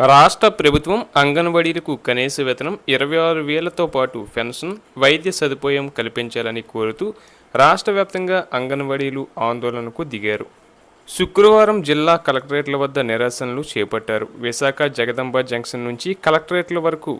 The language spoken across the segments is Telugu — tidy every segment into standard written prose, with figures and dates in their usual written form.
రాష్ట్ర ప్రభుత్వం అంగన్వాడీలకు కనీస వేతనం 26,000తో పాటు పెన్షన్, వైద్య సదుపాయం కల్పించాలని కోరుతూ రాష్ట్ర వ్యాప్తంగా అంగన్వాడీలు ఆందోళనకు దిగారు. శుక్రవారం జిల్లా కలెక్టరేట్ల వద్ద నిరసనలు చేపట్టారు. విశాఖ జగదంబ జంక్షన్ నుంచి కలెక్టరేట్ల వరకు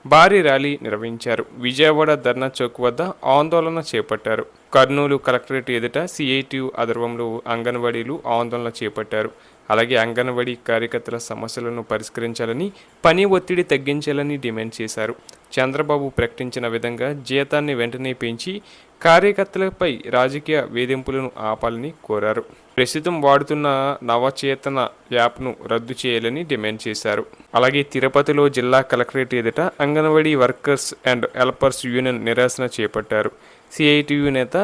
భారీ ర్యాలీ నిర్వహించారు. విజయవాడ ధర్నా చౌక్ వద్ద ఆందోళన చేపట్టారు. కర్నూలు కలెక్టరేట్ ఎదుట సిఐటియు ఆధ్వర్యంలో అంగన్వాడీలు ఆందోళన చేపట్టారు. అలాగే అంగన్వాడీ కార్యకర్తల సమస్యలను పరిష్కరించాలని, పని ఒత్తిడి తగ్గించాలని డిమాండ్ చేశారు. చంద్రబాబు ప్రకటించిన విధంగా జీతాన్ని వెంటనే పెంచి కార్యకర్తలపై రాజకీయ వేధింపులను ఆపాలని కోరారు. ప్రస్తుతం వాడుతున్న నవచేతన యాప్ను రద్దు చేయాలని డిమాండ్ చేశారు. అలాగే తిరుపతిలో జిల్లా కలెక్టరేట్ ఎదుట anganwadi workers and helpers union నిరసన చేపట్టారు. సిఐటియు నేత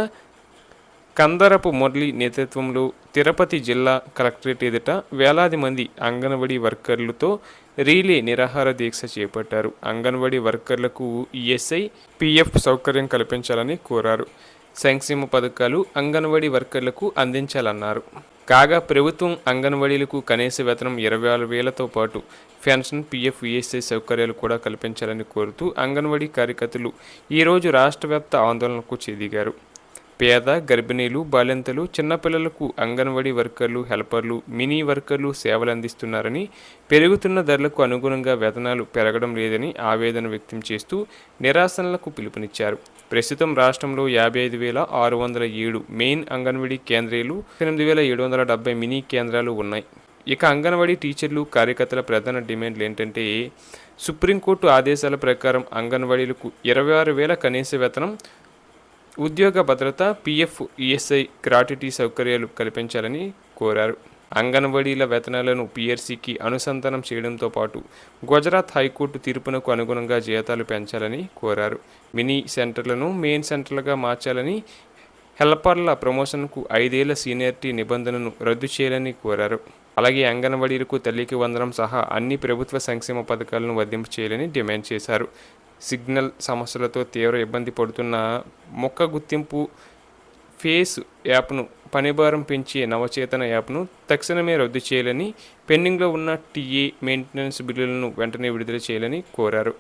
కందరపు మురళి నేతృత్వంలో తిరుపతి జిల్లా కలెక్టరేట్ ఎదుట వేలాది మంది అంగన్వాడీ వర్కర్లతో రీలే నిరాహార దీక్ష చేపట్టారు. అంగన్వాడీ వర్కర్లకు ఈఎస్ఐ, పిఎఫ్ సౌకర్యం కల్పించాలని కోరారు. సంక్షేమ పథకాలు అంగన్వాడీ వర్కర్లకు అందించాలన్నారు. కాగా ప్రభుత్వం అంగన్వాడీలకు కనీస వేతనం 26,000తో పాటు పెన్షన్, పిఎఫ్, ఈఎస్ఐ సౌకర్యాలు కూడా కల్పించాలని కోరుతూ అంగన్వాడీ కార్యకర్తలు ఈరోజు రాష్ట్ర వ్యాప్త ఆందోళనకు దిగారు. పేద, గర్భిణీలు, బాలింతలు, చిన్నపిల్లలకు అంగన్వాడీ వర్కర్లు, హెల్పర్లు, మినీ వర్కర్లు సేవలు అందిస్తున్నారని, పెరుగుతున్న ధరలకు అనుగుణంగా వేతనాలు పెరగడం లేదని ఆవేదన వ్యక్తం చేస్తూ నిరసనలకు పిలుపునిచ్చారు. ప్రస్తుతం రాష్ట్రంలో 55,607 మెయిన్ అంగన్వాడీ కేంద్రాలు, 8,770 మినీ కేంద్రాలు ఉన్నాయి. ఇక అంగన్వాడీ టీచర్లు, కార్యకర్తల ప్రధాన డిమాండ్లు ఏంటంటే, సుప్రీంకోర్టు ఆదేశాల ప్రకారం అంగన్వాడీలకు 26,000 కనీస వేతనం, ఉద్యోగ భద్రత, పిఎఫ్, ఈఎస్ఐ, గ్రాట్యుటీ సౌకర్యాలు కల్పించాలని కోరారు. అంగన్వాడీల వేతనాలను పిఆర్సీకి అనుసంధానం చేయడంతో పాటు గుజరాత్ హైకోర్టు తీర్పునకు అనుగుణంగా జీతాలు పెంచాలని కోరారు. మినీ సెంటర్లను మెయిన్ సెంటర్లుగా మార్చాలని, హెల్పర్ల ప్రమోషన్కు 5 ఏళ్ల సీనియారిటీ నిబంధనను రద్దు చేయాలని కోరారు. అలాగే అంగన్వాడీలకు తల్లికి వందనం సహా అన్ని ప్రభుత్వ సంక్షేమ పథకాలను వర్తింపు చేయాలని డిమాండ్ చేశారు. సిగ్నల్ సమస్యలతో తీవ్ర ఇబ్బంది పడుతున్న మొక్క గుర్తింపు ఫేస్ యాప్ను, పనిభారం పెంచే నవచేతన యాప్ను తక్షణమే రద్దు చేయాలని, పెండింగ్లో ఉన్న టీఏ మెయింటెనెన్స్ బిల్లులను వెంటనే విడుదల చేయాలని కోరారు.